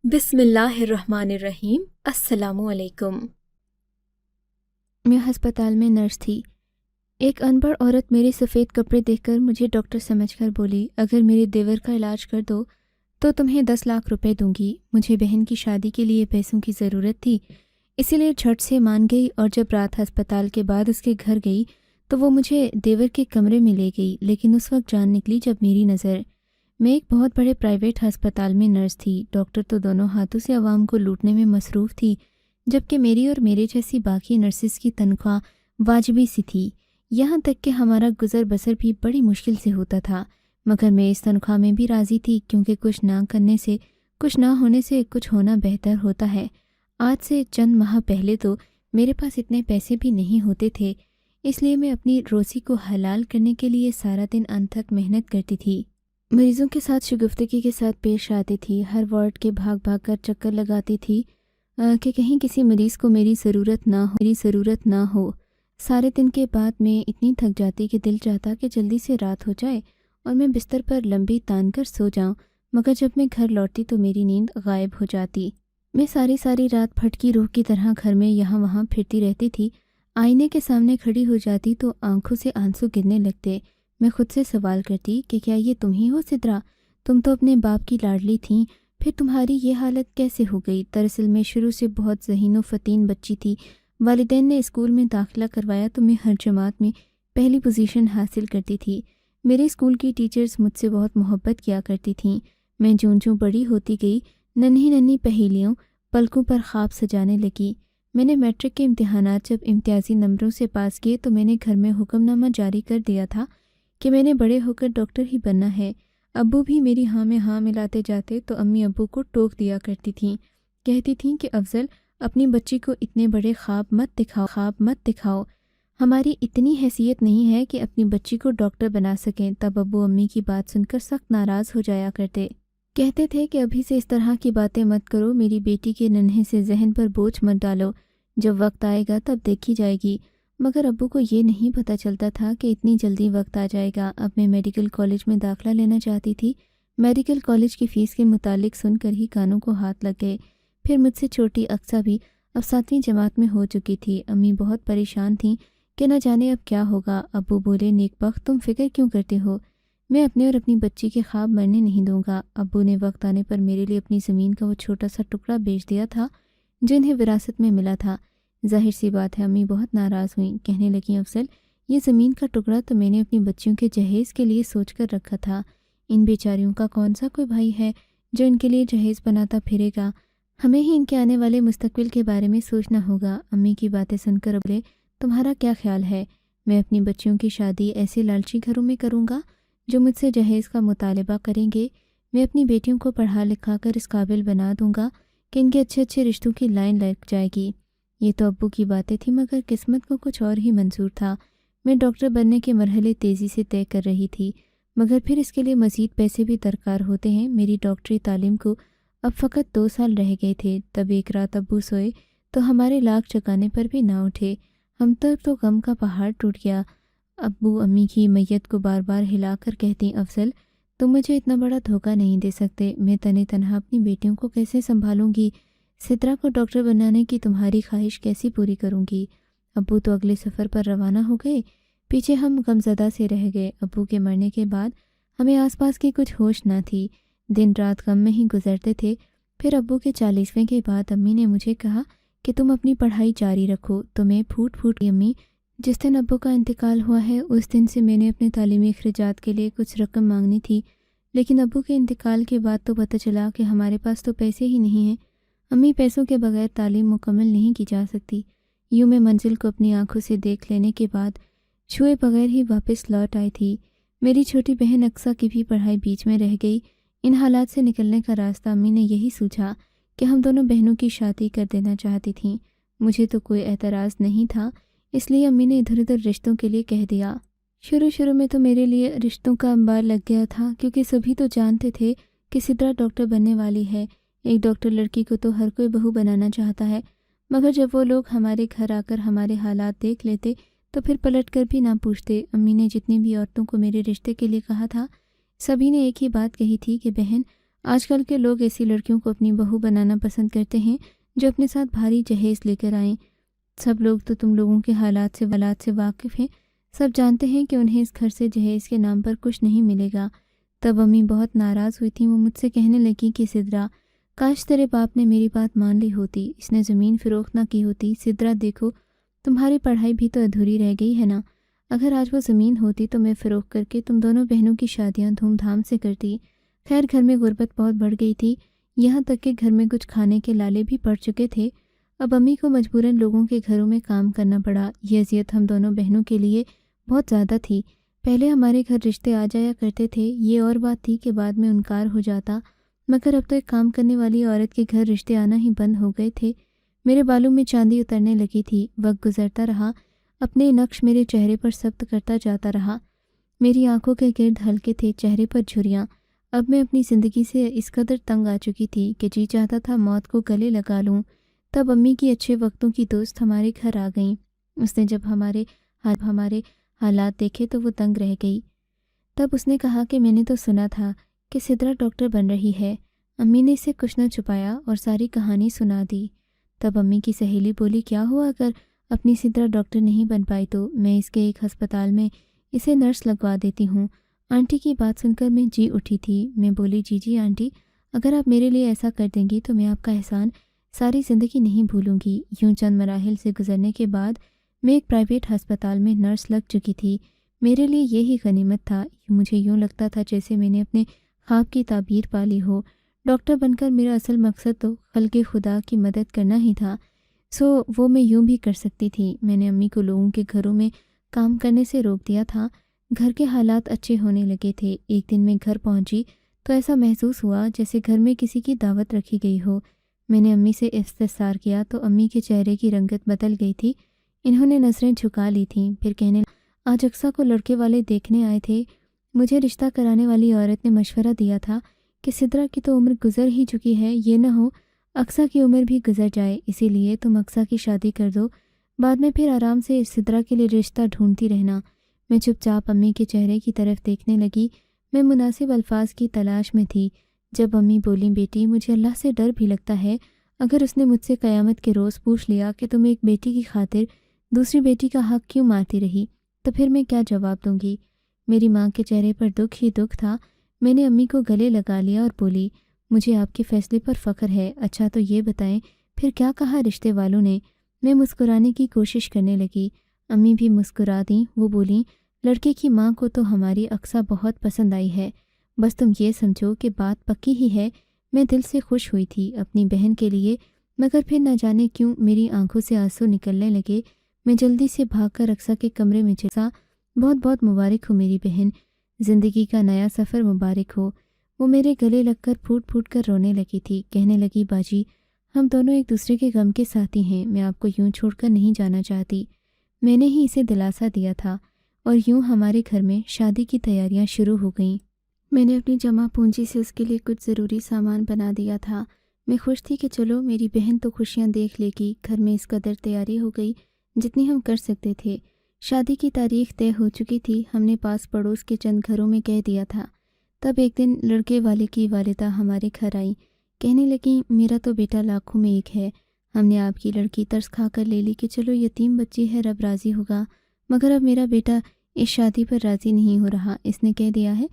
بسم اللہ الرحمن الرحیم۔ السلام علیکم۔ میں ہسپتال میں نرس تھی۔ ایک ان پڑھ عورت میرے سفید کپڑے دیکھ کر مجھے ڈاکٹر سمجھ کر بولی، اگر میرے دیور کا علاج کر دو تو تمہیں 10 لاکھ روپے دوں گی۔ مجھے بہن کی شادی کے لیے پیسوں کی ضرورت تھی، اسی لیے جھٹ سے مان گئی، اور جب رات ہسپتال کے بعد اس کے گھر گئی تو وہ مجھے دیور کے کمرے میں لے گئی، لیکن اس وقت جان نکلی جب میری نظر۔ میں ایک بہت بڑے پرائیویٹ ہسپتال میں نرس تھی۔ ڈاکٹر تو دونوں ہاتھوں سے عوام کو لوٹنے میں مصروف تھی، جبکہ میری اور میرے جیسی باقی نرسز کی تنخواہ واجبی سی تھی، یہاں تک کہ ہمارا گزر بسر بھی بڑی مشکل سے ہوتا تھا، مگر میں اس تنخواہ میں بھی راضی تھی، کیونکہ کچھ نہ کرنے سے، کچھ نہ ہونے سے کچھ ہونا بہتر ہوتا ہے۔ آج سے چند ماہ پہلے تو میرے پاس اتنے پیسے بھی نہیں ہوتے تھے، اس لیے میں اپنی روزی کو حلال کرنے کے لیے سارا دن انتھک محنت کرتی تھی۔ مریضوں کے ساتھ شگفتگی کے ساتھ پیش آتی تھی، ہر وارڈ کے بھاگ بھاگ کر چکر لگاتی تھی کہ کہیں کسی مریض کو میری ضرورت نہ ہو۔ سارے دن کے بعد میں اتنی تھک جاتی کہ دل چاہتا کہ جلدی سے رات ہو جائے اور میں بستر پر لمبی تان کر سو جاؤں، مگر جب میں گھر لوٹتی تو میری نیند غائب ہو جاتی۔ میں ساری رات پھٹکی روح کی طرح گھر میں یہاں وہاں پھرتی رہتی تھی۔ آئینے کے سامنے کھڑی ہو جاتی تو آنکھوں سے آنسو گرنے لگتے۔ میں خود سے سوال کرتی کہ کیا یہ تم ہی ہو سدرا؟ تم تو اپنے باپ کی لاڈلی تھیں، پھر تمہاری یہ حالت کیسے ہو گئی؟ دراصل میں شروع سے بہت ذہین و فطین بچی تھی۔ والدین نے اسکول میں داخلہ کروایا تو میں ہر جماعت میں پہلی پوزیشن حاصل کرتی تھی۔ میرے اسکول کی ٹیچرز مجھ سے بہت محبت کیا کرتی تھیں۔ میں جوں بڑی ہوتی گئی، ننھی پہیلیوں پلکوں پر خواب سجانے لگی۔ میں نے میٹرک کے امتحانات جب امتیازی نمبروں سے پاس کیے تو میں نے گھر میں حکم نامہ جاری کر دیا تھا کہ میں نے بڑے ہو کر ڈاکٹر ہی بننا ہے۔ ابو بھی میری ہاں میں ہاں ملاتے جاتے تو امی ابو کو ٹوک دیا کرتی تھیں، کہتی تھیں کہ افضل، اپنی بچی کو اتنے بڑے خواب مت دکھاؤ، ہماری اتنی حیثیت نہیں ہے کہ اپنی بچی کو ڈاکٹر بنا سکیں۔ تب ابو امی کی بات سن کر سخت ناراض ہو جایا کرتے، کہتے تھے کہ ابھی سے اس طرح کی باتیں مت کرو، میری بیٹی کے ننھے سے ذہن پر بوجھ مت ڈالو، جب وقت آئے گا تب دیکھی جائے گی۔ مگر ابو کو یہ نہیں پتہ چلتا تھا کہ اتنی جلدی وقت آ جائے گا۔ اب میں میڈیکل کالج میں داخلہ لینا چاہتی تھی۔ میڈیکل کالج کی فیس کے متعلق سن کر ہی کانوں کو ہاتھ لگ گئے۔ پھر مجھ سے چھوٹی اقصیٰ بھی اب 7ویں جماعت میں ہو چکی تھی۔ امی بہت پریشان تھیں کہ نہ جانے اب کیا ہوگا۔ ابو بولے، نیک بخت، تم فکر کیوں کرتے ہو؟ میں اپنے اور اپنی بچی کے خواب مرنے نہیں دوں گا۔ ابو نے وقت آنے پر میرے لیے اپنی زمین کا وہ چھوٹا سا ٹکڑا بیچ دیا تھا جو انہیں وراثت میں ملا تھا۔ ظاہر سی بات ہے امی بہت ناراض ہوئیں، کہنے لگیں، افضل، یہ زمین کا ٹکڑا تو میں نے اپنی بچیوں کے جہیز کے لیے سوچ کر رکھا تھا۔ ان بیچاریوں کا کون سا کوئی بھائی ہے جو ان کے لیے جہیز بناتا پھرے گا؟ ہمیں ہی ان کے آنے والے مستقبل کے بارے میں سوچنا ہوگا۔ امی کی باتیں سن کر بولے، تمہارا کیا خیال ہے؟ میں اپنی بچیوں کی شادی ایسے لالچی گھروں میں کروں گا جو مجھ سے جہیز کا مطالبہ کریں گے؟ میں اپنی بیٹیوں کو پڑھا لکھا کر اس قابل بنا دوں گا کہ ان کے اچھے رشتوں کی لائن لگ جائے گی۔ یہ تو ابو کی باتیں تھیں، مگر قسمت کو کچھ اور ہی منظور تھا۔ میں ڈاکٹر بننے کے مرحلے تیزی سے طے کر رہی تھی، مگر پھر اس کے لیے مزید پیسے بھی درکار ہوتے ہیں۔ میری ڈاکٹری تعلیم کو اب فقط 2 سال رہ گئے تھے۔ تب ایک رات ابو سوئے تو ہمارے لاکھ جگانے پر بھی نہ اٹھے۔ ہم تک تو غم کا پہاڑ ٹوٹ گیا۔ ابو امی کی میت کو بار بار ہلا کر کہتی، افضل، تم مجھے اتنا بڑا دھوکہ نہیں دے سکتے۔ میں تنہا اپنی بیٹیوں کو کیسے سنبھالوں گی؟ سدرا کو ڈاکٹر بنانے کی تمہاری خواہش کیسی پوری کروں گی؟ ابو تو اگلے سفر پر روانہ ہو گئے، پیچھے ہم غمزدہ سے رہ گئے۔ ابو کے مرنے کے بعد ہمیں آس پاس کی کچھ ہوش نہ تھی، دن رات غم میں ہی گزرتے تھے۔ پھر ابو کے 40ویں کے بعد امی نے مجھے کہا کہ تم اپنی پڑھائی جاری رکھو، تو میں پھوٹ کی امی، جس دن ابو کا انتقال ہوا ہے اس دن سے میں نے اپنے تعلیمی اخراجات کے لیے کچھ رقم مانگنی تھی، لیکن ابو کے انتقال کے بعد تو پتہ چلا کہ ہمارے پاس تو پیسے ہی نہیں ہیں۔ امی، پیسوں کے بغیر تعلیم مکمل نہیں کی جا سکتی۔ یوں میں منزل کو اپنی آنکھوں سے دیکھ لینے کے بعد چھوئے بغیر ہی واپس لوٹ آئی تھی۔ میری چھوٹی بہن اقصیٰ کی بھی پڑھائی بیچ میں رہ گئی۔ ان حالات سے نکلنے کا راستہ امی نے یہی سوچا کہ ہم دونوں بہنوں کی شادی کر دینا چاہتی تھیں۔ مجھے تو کوئی اعتراض نہیں تھا، اس لیے امی نے ادھر ادھر رشتوں کے لیے کہہ دیا۔ شروع میں تو میرے لیے رشتوں کا انبار لگ گیا تھا، کیونکہ سبھی تو جانتے تھے کہ سدرا ڈاکٹر بننے والی ہے۔ ایک ڈاکٹر لڑکی کو تو ہر کوئی بہو بنانا چاہتا ہے، مگر جب وہ لوگ ہمارے گھر آ کر ہمارے حالات دیکھ لیتے تو پھر پلٹ کر بھی نہ پوچھتے۔ امی نے جتنی بھی عورتوں کو میرے رشتے کے لیے کہا تھا، سبھی نے ایک ہی بات کہی تھی کہ بہن، آج کل کے لوگ ایسی لڑکیوں کو اپنی بہو بنانا پسند کرتے ہیں جو اپنے ساتھ بھاری جہیز لے کر آئیں۔ سب لوگ تو تم لوگوں کے حالات سے واقف ہیں، سب جانتے ہیں کہ انہیں اس گھر سے جہیز کے نام پر کچھ نہیں ملے گا۔ تب امی بہت ناراض ہوئی تھیں۔ وہ مجھ سے کہنے لگی کہ سدرا، کاش تیرے باپ نے میری بات مان لی ہوتی، اس نے زمین فروخت نہ کی ہوتی۔ سدرا دیکھو، تمہاری پڑھائی بھی تو ادھوری رہ گئی ہے نا، اگر آج وہ زمین ہوتی تو میں فروخت کر کے تم دونوں بہنوں کی شادیاں دھوم دھام سے کرتی۔ خیر گھر میں غربت بہت بڑھ گئی تھی، یہاں تک کہ گھر میں کچھ کھانے کے لالے بھی پڑ چکے تھے۔ اب امی کو مجبوراً لوگوں کے گھروں میں کام کرنا پڑا۔ یہ اذیت ہم دونوں بہنوں کے لیے بہت زیادہ تھی۔ پہلے ہمارے گھر رشتے آ جایا کرتے تھے، یہ اور بات تھی کہ بعد میں انکار ہو جاتا، مگر اب تو ایک کام کرنے والی عورت کے گھر رشتے آنا ہی بند ہو گئے تھے۔ میرے بالوں میں چاندی اترنے لگی تھی۔ وقت گزرتا رہا، اپنے نقش میرے چہرے پر ثبت کرتا جاتا رہا۔ میری آنکھوں کے گرد ہلکے تھے، چہرے پر جھریاں۔ اب میں اپنی زندگی سے اس قدر تنگ آ چکی تھی کہ جی چاہتا تھا موت کو گلے لگا لوں۔ تب امی کی اچھے وقتوں کی دوست ہمارے گھر آ گئیں۔ اس نے جب ہمارے حالات دیکھے تو وہ تنگ رہ گئی۔ تب اس نے کہا کہ میں نے تو سنا تھا کہ سدرا ڈاکٹر بن رہی ہے۔ امی نے اسے کچھ نہ چھپایا اور ساری کہانی سنا دی۔ تب امی کی سہیلی بولی، کیا ہوا اگر اپنی سدرا ڈاکٹر نہیں بن پائی تو میں اس کے ایک ہسپتال میں اسے نرس لگوا دیتی ہوں۔ آنٹی کی بات سن کر میں جی اٹھی تھی۔ میں بولی، جی آنٹی، اگر آپ میرے لیے ایسا کر دیں گی تو میں آپ کا احسان ساری زندگی نہیں بھولوں گی۔ یوں چند مراحل سے گزرنے کے بعد میں ایک پرائیویٹ ہسپتال میں نرس لگ چکی تھی۔ میرے لیے یہی غنیمت تھا۔ مجھے یوں لگتا تھا جیسے میں نے اپنے خواب کی تعبیر پا لی ہو۔ ڈاکٹر بن کر میرا اصل مقصد تو خلق خدا کی مدد کرنا ہی تھا، وہ میں یوں بھی کر سکتی تھی۔ میں نے امی کو لوگوں کے گھروں میں کام کرنے سے روک دیا تھا۔ گھر کے حالات اچھے ہونے لگے تھے۔ ایک دن میں گھر پہنچی تو ایسا محسوس ہوا جیسے گھر میں کسی کی دعوت رکھی گئی ہو۔ میں نے امی سے استفسار کیا تو امی کے چہرے کی رنگت بدل گئی تھی۔ انہوں نے نظریں جھکا لی تھیں، پھر کہنے، آج اقصیٰ کو لڑکے والے دیکھنے آئے تھے۔ مجھے رشتہ کرانے والی عورت نے مشورہ دیا تھا کہ سدرا کی تو عمر گزر ہی چکی ہے، یہ نہ ہو اقصیٰ کی عمر بھی گزر جائے، اسی لیے تم اقصیٰ کی شادی کر دو، بعد میں پھر آرام سے سدرا کے لیے رشتہ ڈھونڈتی رہنا۔ میں چپ چاپ امی کے چہرے کی طرف دیکھنے لگی۔ میں مناسب الفاظ کی تلاش میں تھی جب امی بولیں، بیٹی مجھے اللہ سے ڈر بھی لگتا ہے، اگر اس نے مجھ سے قیامت کے روز پوچھ لیا کہ تم ایک بیٹی کی خاطر دوسری بیٹی کا حق کیوں مارتی رہی تو پھر میں کیا جواب دوں گی۔ میری ماں کے چہرے پر دکھ ہی دکھ تھا۔ میں نے امی کو گلے لگا لیا اور بولی، مجھے آپ کے فیصلے پر فخر ہے، اچھا تو یہ بتائیں پھر کیا کہا رشتے والوں نے؟ میں مسکرانے کی کوشش کرنے لگی۔ امی بھی مسکرا دیں۔ وہ بولیں، لڑکے کی ماں کو تو ہماری اقصیٰ بہت پسند آئی ہے، بس تم یہ سمجھو کہ بات پکی ہی ہے۔ میں دل سے خوش ہوئی تھی اپنی بہن کے لیے، مگر پھر نہ جانے کیوں میری آنکھوں سے آنسو نکلنے لگے۔ میں جلدی سے بھاگ کر اقصیٰ کے کمرے میں چلا۔ بہت بہت مبارک ہو میری بہن، زندگی کا نیا سفر مبارک ہو۔ وہ میرے گلے لگ کر پھوٹ پھوٹ کر رونے لگی تھی، کہنے لگی، باجی ہم دونوں ایک دوسرے کے غم کے ساتھی ہیں، میں آپ کو یوں چھوڑ کر نہیں جانا چاہتی۔ میں نے ہی اسے دلاسا دیا تھا اور یوں ہمارے گھر میں شادی کی تیاریاں شروع ہو گئیں۔ میں نے اپنی جمع پونجی سے اس کے لیے کچھ ضروری سامان بنا دیا تھا۔ میں خوش تھی کہ چلو میری بہن تو خوشیاں دیکھ لے گی۔ گھر میں اس قدر تیاری ہو گئی جتنی ہم کر سکتے تھے۔ شادی کی تاریخ طے ہو چکی تھی۔ ہم نے پاس پڑوس کے چند گھروں میں کہہ دیا تھا۔ تب ایک دن لڑکے والے کی والدہ ہمارے گھر آئیں، کہنے لگیں، میرا تو بیٹا لاکھوں میں ایک ہے، ہم نے آپ کی لڑکی ترس کھا کر لے لی کہ چلو یتیم بچی ہے، رب راضی ہوگا، مگر اب میرا بیٹا اس شادی پر راضی نہیں ہو رہا۔ اس نے کہہ دیا ہے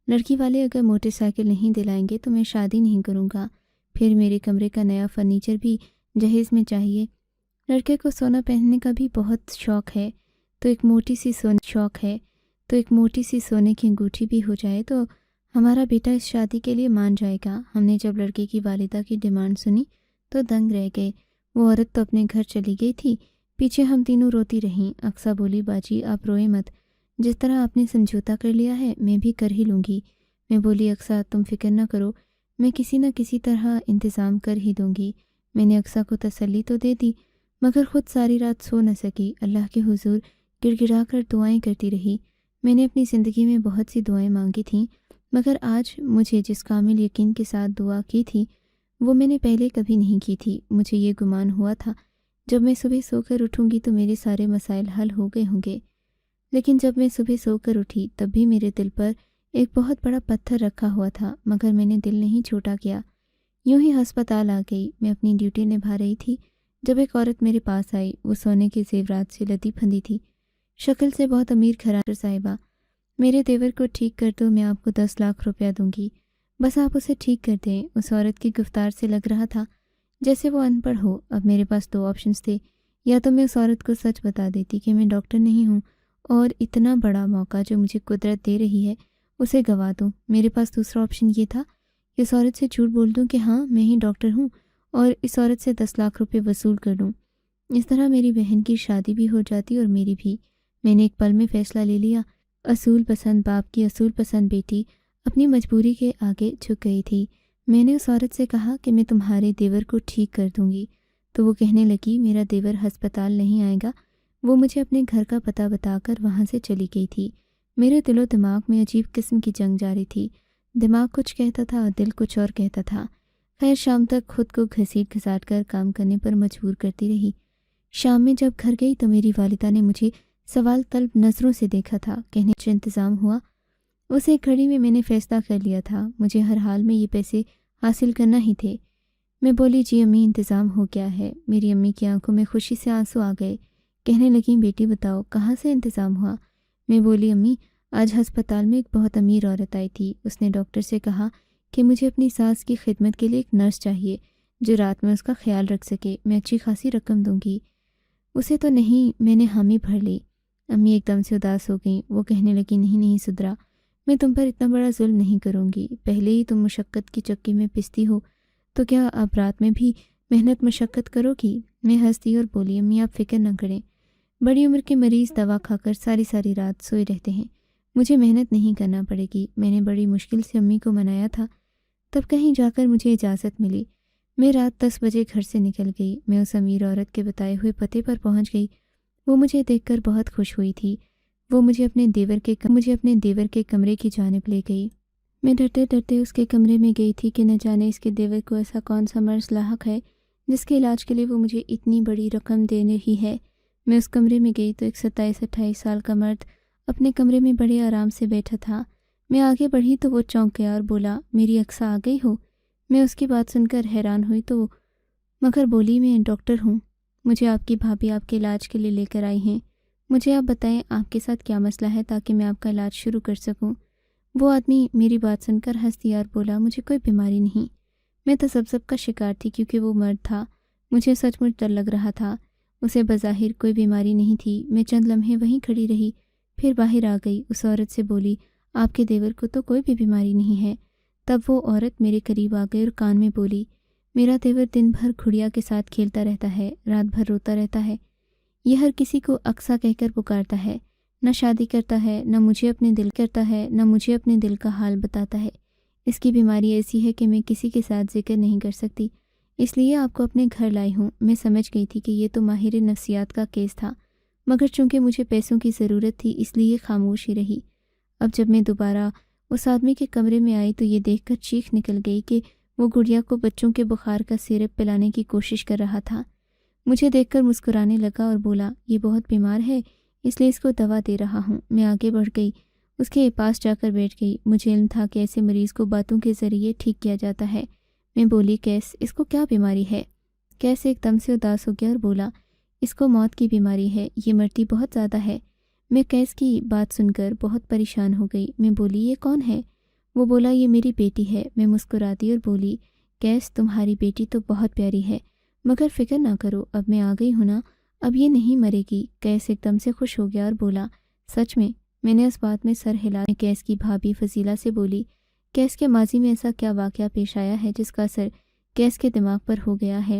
لڑکی والے اگر موٹر سائیکل نہیں دلائیں گے تو میں شادی نہیں کروں گا، پھر میرے کمرے کا نیا فرنیچر بھی جہیز میں چاہیے۔ لڑکے کو سونا پہننے کا بھی بہت شوق ہے تو ایک موٹی سی سونے کی انگوٹھی بھی ہو جائے تو ہمارا بیٹا اس شادی کے لیے مان جائے گا۔ ہم نے جب لڑکے کی والدہ کی ڈیمانڈ سنی تو دنگ رہ گئے۔ وہ عورت تو اپنے گھر چلی گئی تھی، پیچھے ہم تینوں روتی رہیں۔ اقصیٰ بولی، باجی آپ روئے مت، جس طرح آپ نے سمجھوتا کر لیا ہے میں بھی کر ہی لوں گی۔ میں بولی، اقصیٰ تم فکر نہ کرو، میں کسی نہ کسی طرح انتظام کر ہی دوں گی۔ میں نے اقصیٰ کو تسلی تو دے دی مگر خود ساری رات سو نہ سکی، اللہ کے حضور گڑ گڑا کر دعائیں کرتی رہی۔ میں نے اپنی زندگی میں بہت سی دعائیں مانگی تھیں، مگر آج مجھے جس کامل یقین کے ساتھ دعا کی تھی وہ میں نے پہلے کبھی نہیں کی تھی۔ مجھے یہ گمان ہوا تھا جب میں صبح سو کر اٹھوں گی تو میرے سارے مسائل حل ہو گئے ہوں گے، لیکن جب میں صبح سو کر اٹھی تب بھی میرے دل پر ایک بہت بڑا پتھر رکھا ہوا تھا، مگر میں نے دل نہیں چھوٹا کیا۔ یوں ہی ہسپتال آ گئی۔ میں اپنی ڈیوٹی نبھا رہی تھی جب ایک عورت میرے پاس آئی۔ وہ سونے کے زیورات سے لدی پھندی تھی، شکل سے بہت امیر گھرانے صاحبہ۔ میرے دیور کو ٹھیک کر دو، میں آپ کو 10 لاکھ روپیہ دوں گی، بس آپ اسے ٹھیک کر دیں۔ اس عورت کی گفتار سے لگ رہا تھا جیسے وہ ان پڑھ ہو۔ اب میرے پاس 2 آپشنز تھے، یا تو میں اس عورت کو سچ بتا دیتی کہ میں ڈاکٹر نہیں ہوں اور اتنا بڑا موقع جو مجھے قدرت دے رہی ہے اسے گوا دوں۔ میرے پاس دوسرا آپشن یہ تھا کہ اس عورت سے جھوٹ بول دوں کہ ہاں میں ہی ڈاکٹر ہوں اور اس عورت سے 10 لاکھ روپے وصول کر لوں۔ اس طرح میری بہن کی شادی بھی ہو جاتی اور میری بھی۔ میں نے ایک پل میں فیصلہ لے لیا۔ اصول پسند باپ کی اصول پسند بیٹی اپنی مجبوری کے آگے جھک گئی تھی۔ میں نے اس عورت سے کہا کہ میں تمہارے دیور کو ٹھیک کر دوں گی، تو وہ کہنے لگی میرا دیور ہسپتال نہیں آئے گا۔ وہ مجھے اپنے گھر کا پتہ بتا کر وہاں سے چلی گئی تھی۔ میرے دل و دماغ میں عجیب قسم کی جنگ جاری تھی۔ دماغ کچھ کہتا تھا اور دل کچھ اور کہتا تھا۔ خیر شام تک خود کو گھسیٹ گھساٹ کر کام کرنے پر مجبور کرتی رہی۔ شام میں جب گھر گئی تو میری والدہ نے مجھے سوال طلب نظروں سے دیکھا تھا۔ کہنے جو انتظام ہوا اس ایک گھڑی میں نے فیصلہ کر لیا تھا، مجھے ہر حال میں یہ پیسے حاصل کرنا ہی تھے۔ میں بولی جی امی انتظام ہو گیا ہے۔ میری امی کی آنکھوں میں خوشی سے آنسو آ گئے۔ کہنے لگیں بیٹی بتاؤ کہاں سے انتظام ہوا؟ میں بولی امی آج ہسپتال میں ایک بہت امیر عورت آئی تھی، اس نے ڈاکٹر سے کہا کہ مجھے اپنی ساس کی خدمت کے لیے ایک نرس چاہیے جو رات میں اس کا خیال رکھ سکے، میں اچھی خاصی رقم دوں گی۔ اسے تو نہیں، میں نے حامی بھر لی۔ امی ایک دم سے اداس ہو گئیں۔ وہ کہنے لگی نہیں سدھرا، میں تم پر اتنا بڑا ظلم نہیں کروں گی، پہلے ہی تم مشقت کی چکی میں پستی ہو تو کیا اب رات میں بھی محنت مشقت کرو گی؟ میں ہنسی اور بولی امی آپ فکر نہ کریں، بڑی عمر کے مریض دوا کھا کر ساری رات سوئے رہتے ہیں، مجھے محنت نہیں کرنا پڑے گی۔ میں نے بڑی مشکل سے امی کو منایا تھا، تب کہیں جا کر مجھے اجازت ملی۔ میں رات 10 بجے گھر سے نکل گئی۔ میں اس امیر عورت کے بتائے ہوئے پتے پر پہنچ گئی۔ وہ مجھے دیکھ کر بہت خوش ہوئی تھی۔ وہ مجھے اپنے دیور کے کمرے کی جانب لے گئی۔ میں ڈرتے ڈرتے اس کے کمرے میں گئی تھی کہ نہ جانے اس کے دیور کو ایسا کون سا مرض لاحق ہے جس کے علاج کے لیے وہ مجھے اتنی بڑی رقم دے رہی ہے۔ میں اس کمرے میں گئی تو ایک 27-28 سال کا مرد اپنے کمرے میں بڑے آرام سے بیٹھا تھا۔ میں آگے بڑھی تو وہ چونک گیا اور بولا میری اقصا آ گئی ہو؟ میں اس کی بات سن کر حیران ہوئی تو مگر بولی میں ڈاکٹر ہوں، مجھے آپ کی بھابھی آپ کے علاج کے لیے لے کر آئی ہیں، مجھے آپ بتائیں آپ کے ساتھ کیا مسئلہ ہے تاکہ میں آپ کا علاج شروع کر سکوں۔ وہ آدمی میری بات سن کر ہنس دیا اور بولا مجھے کوئی بیماری نہیں۔ میں تذبذب کا شکار تھی کیونکہ وہ مرد تھا، مجھے سچ مچ ڈر لگ رہا تھا۔ اسے بظاہر کوئی بیماری نہیں تھی۔ میں چند لمحے وہیں کھڑی رہی، پھر باہر آ گئی۔ اس عورت سے بولی آپ کے دیور کو تو کوئی بھی بیماری نہیں ہے۔ تب وہ عورت میرے قریب آ گئی اور کان میں بولی میرا دیور دن بھر گھڑیا کے ساتھ کھیلتا رہتا ہے، رات بھر روتا رہتا ہے، یہ ہر کسی کو اقصا کہہ کر پکارتا ہے، نہ شادی کرتا ہے، نہ مجھے اپنے دل کا حال بتاتا ہے۔ اس کی بیماری ایسی ہے کہ میں کسی کے ساتھ ذکر نہیں کر سکتی، اس لیے آپ کو اپنے گھر لائی ہوں۔ میں سمجھ گئی تھی کہ یہ تو ماہر نفسیات کا کیس تھا، مگر چونکہ مجھے پیسوں کی ضرورت تھی اس لیے خاموش ہی رہی۔ اب جب میں دوبارہ اس آدمی کے کمرے میں آئی تو یہ دیکھ کر چیخ نکل گئی کہ وہ گڑیا کو بچوں کے بخار کا سیرپ پلانے کی کوشش کر رہا تھا۔ مجھے دیکھ کر مسکرانے لگا اور بولا یہ بہت بیمار ہے اس لیے اس کو دوا دے رہا ہوں۔ میں آگے بڑھ گئی، اس کے پاس جا کر بیٹھ گئی۔ مجھے علم تھا کہ ایسے مریض کو باتوں کے ذریعے ٹھیک کیا جاتا ہے۔ میں بولی کیس اس کو کیا بیماری ہے؟ کیس ایک دم سے اداس ہو گیا اور بولا اس کو موت کی بیماری ہے، یہ مرتی بہت زیادہ ہے۔ میں کیس کی بات سن کر بہت پریشان ہو گئی۔ میں بولی یہ کون ہے؟ وہ بولا یہ میری بیٹی ہے۔ میں مسکرا دی اور بولی کیس تمہاری بیٹی تو بہت پیاری ہے، مگر فکر نہ کرو، اب میں آ گئی ہوں نا، اب یہ نہیں مرے گی۔ کیس ایک دم سے خوش ہو گیا اور بولا سچ میں؟ میں نے اس بات میں سر ہلا کیس کی بھابھی فضیلہ سے بولی کیس کے ماضی میں ایسا کیا واقعہ پیش آیا ہے جس کا اثر کیس کے دماغ پر ہو گیا ہے؟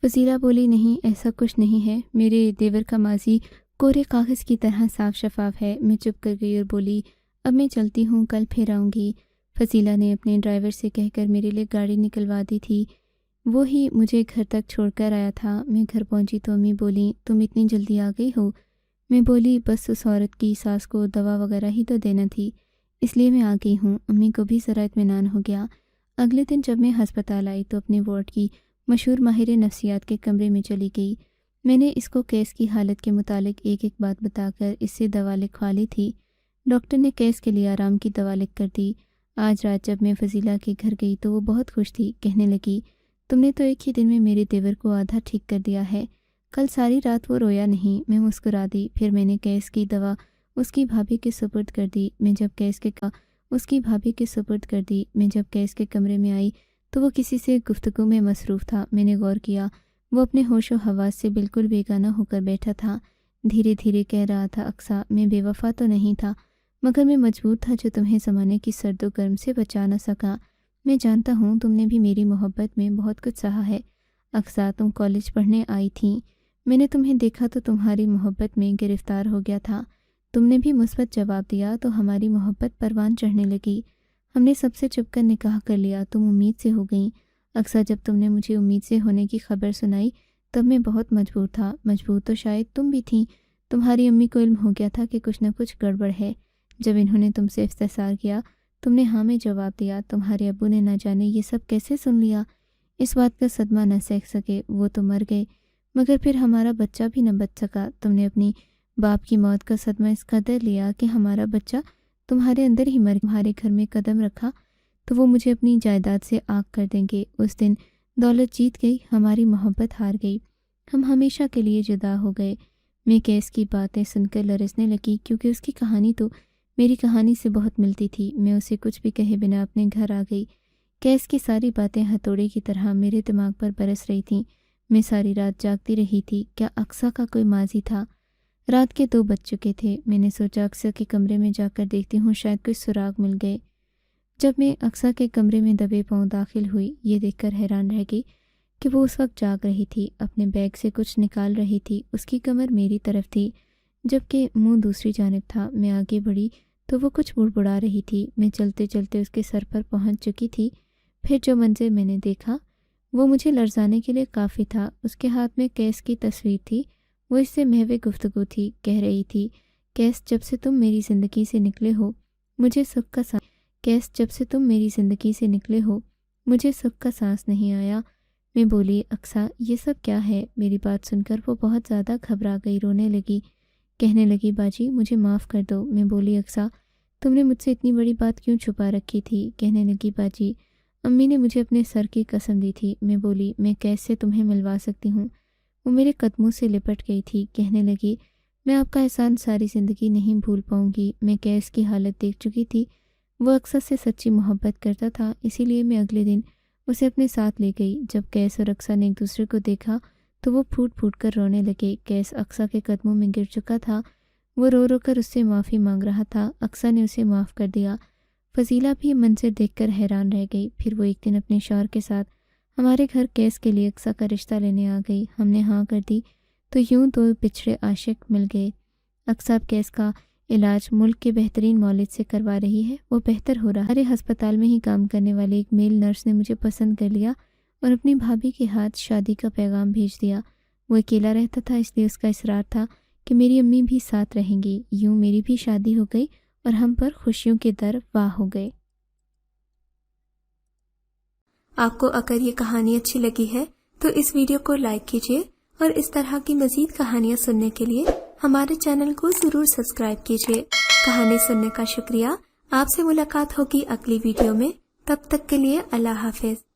فضیلہ بولی نہیں ایسا کچھ نہیں ہے، میرے دیور کا ماضی کورے کاغذ کی طرح صاف شفاف ہے۔ میں چپ کر گئی اور بولی اب میں چلتی ہوں، کل پھر آؤں گی۔ فضیلہ نے اپنے ڈرائیور سے کہہ کر میرے لیے گاڑی نکلوا دی تھی، وہی مجھے گھر تک چھوڑ کر آیا تھا۔ میں گھر پہنچی تو امی بولی تم اتنی جلدی آ گئی ہو؟ میں بولی بس اس عورت کی ساس کو دوا وغیرہ ہی تو دینا تھی، اس لیے میں آ گئی ہوں۔ امی کو بھی ذرا اطمینان ہو گیا۔ اگلے دن جب میں ہسپتال آئی تو اپنے وارڈ کی مشہور ماہر نفسیات کے کمرے میں چلی گئی۔ میں نے اس کو کیس کی حالت کے متعلق ایک ایک بات بتا کر اس سے دوا لکھوا لی تھی۔ ڈاکٹر نے کیس کے لیے آرام کی دوا لکھ کر دی۔ آج رات جب میں فضیلہ کے گھر گئی تو وہ بہت خوش تھی، کہنے لگی تم نے تو ایک ہی دن میں میرے دیور کو آدھا ٹھیک کر دیا ہے۔ کل ساری رات وہ رویا نہیں۔ میں مسکرا دی۔ پھر میں نے کیس کی دوا اس کی بھابھی کے سپرد کر دی۔ میں جب کیس کے کمرے میں آئی تو وہ کسی سے گفتگو میں مصروف تھا۔ میں نے غور کیا، وہ اپنے ہوش و حواس سے بالکل بیگانہ ہو کر بیٹھا تھا۔ دھیرے دھیرے کہہ رہا تھا، اقصیٰ میں بے وفا تو نہیں تھا، مگر میں مجبور تھا جو تمہیں زمانے کی سرد و گرم سے بچا نہ سکا۔ میں جانتا ہوں تم نے بھی میری محبت میں بہت کچھ سہا ہے۔ اقصیٰ تم کالج پڑھنے آئی تھیں، میں نے تمہیں دیکھا تو تمہاری محبت میں گرفتار ہو گیا تھا۔ تم نے بھی مثبت جواب دیا تو ہماری محبت پروان چڑھنے لگی۔ ہم نے سب سے چھپ کر نکاح کر لیا۔ تم امید سے ہو گئیں۔ اقصیٰ جب تم نے مجھے امید سے ہونے کی خبر سنائی تب میں بہت مجبور تھا۔ مجبور تو شاید تم بھی تھیں۔ تمہاری امی کو علم ہو گیا تھا کہ کچھ نہ کچھ گڑبڑ ہے۔ جب انہوں نے تم سے استفسار کیا تم نے ہاں میں جواب دیا۔ تمہارے ابو نے نہ جانے یہ سب کیسے سن لیا۔ اس بات کا صدمہ نہ سہ سکے، وہ تو مر گئے، مگر پھر ہمارا بچہ بھی نہ بچ سکا۔ تم نے اپنی باپ کی موت کا صدمہ اس قدر لیا کہ ہمارا بچہ تمہارے اندر ہی مر تمہارے گھر میں قدم رکھا تو وہ مجھے اپنی جائیداد سے آگ کر دیں گے۔ اس دن دولت جیت گئی، ہماری محبت ہار گئی، ہم ہمیشہ کے لیے جدا ہو گئے۔ میں کیس کی باتیں سن کر لرزنے لگی کیونکہ اس کی کہانی تو میری کہانی سے بہت ملتی تھی۔ میں اسے کچھ بھی کہے بنا اپنے گھر آ گئی۔ کیس کی ساری باتیں ہتھوڑے کی طرح میرے دماغ پر برس رہی تھیں۔ میں ساری رات جاگتی رہی تھی۔ کیا اقصیٰ کا کوئی ماضی تھا؟ رات کے 2 بج چکے تھے۔ میں نے سوچا اقصیٰ کے کمرے میں جا کر دیکھتی ہوں، شاید کوئی سراغ مل گئے۔ جب میں اقصیٰ کے کمرے میں دبے پاؤں داخل ہوئی، یہ دیکھ کر حیران رہ گئی کہ وہ اس وقت جاگ رہی تھی، اپنے بیگ سے کچھ نکال رہی تھی۔ اس کی کمر میری طرف تھی جبکہ منہ دوسری جانب تھا۔ میں آگے بڑھی تو وہ کچھ بڑبڑا رہی تھی۔ میں چلتے چلتے اس کے سر پر پہنچ چکی تھی۔ پھر جو منظر میں نے دیکھا وہ مجھے لرزانے کے لیے کافی تھا۔ اس کے ہاتھ میں کیس کی تصویر تھی۔ وہ اس سے محو گفتگو تھی، کہہ رہی تھی کیس جب سے تم میری زندگی سے نکلے ہو مجھے سکھ کا سانس نہیں آیا۔ میں بولی اقصیٰ یہ سب کیا ہے؟ میری بات سن کر وہ بہت زیادہ گھبرا گئی، رونے لگی، کہنے لگی باجی مجھے معاف کر دو۔ میں بولی اقصیٰ تم نے مجھ سے اتنی بڑی بات کیوں چھپا رکھی تھی؟ کہنے لگی باجی امی نے مجھے اپنے سر کی قسم دی تھی۔ میں بولی میں کیس سے تمہیں ملوا سکتی ہوں۔ وہ میرے قدموں سے لپٹ گئی تھی، کہنے لگی میں آپ کا احسان ساری زندگی نہیں بھول پاؤں گی۔ میں کیس کی حالت دیکھ چکی تھی، وہ اقصیٰ سے سچی محبت کرتا تھا، اسی لیے میں اگلے دن اسے اپنے ساتھ لے گئی۔ جب کیس اور اقصیٰ نے ایک دوسرے کو دیکھا تو وہ پھوٹ پھوٹ کر رونے لگے۔ کیس اقصیٰ کے قدموں میں گر چکا تھا، وہ رو رو کر اس سے معافی مانگ رہا تھا۔ اقصیٰ نے اسے معاف کر دیا۔ فضیلہ بھی یہ منظر دیکھ کر حیران رہ گئی۔ پھر وہ ایک دن اپنے شوہر کے ساتھ ہمارے گھر کیس کے لیے اقصیٰ کا رشتہ لینے آ گئی۔ ہم نے ہاں کر دی تو یوں 2 بچھڑے عاشق مل گئے۔ اقصیٰ کیس کا علاج ملک کے بہترین مولد سے کروا رہی ہے، وہ بہتر ہو رہا ہے۔ ہمارے ہسپتال میں ہی کام کرنے والے ایک میل نرس نے مجھے پسند کر لیا اور اپنی بھابھی کے ہاتھ شادی کا پیغام بھیج دیا۔ وہ اکیلا رہتا تھا، اس لیے اس کا اصرار تھا کہ میری امی بھی ساتھ رہیں گی۔ یوں میری بھی شادی ہو گئی اور ہم پر خوشیوں کے در واہ ہو گئے۔ آپ کو اگر یہ کہانی اچھی لگی ہے تو اس ویڈیو کو لائک کیجیے اور اس طرح کی مزید کہانیاں سننے کے لیے ہمارے چینل کو ضرور سبسکرائب کیجیے۔ کہانی سننے کا شکریہ۔ آپ سے ملاقات ہوگی اگلی ویڈیو میں، تب تک کے لیے اللہ حافظ۔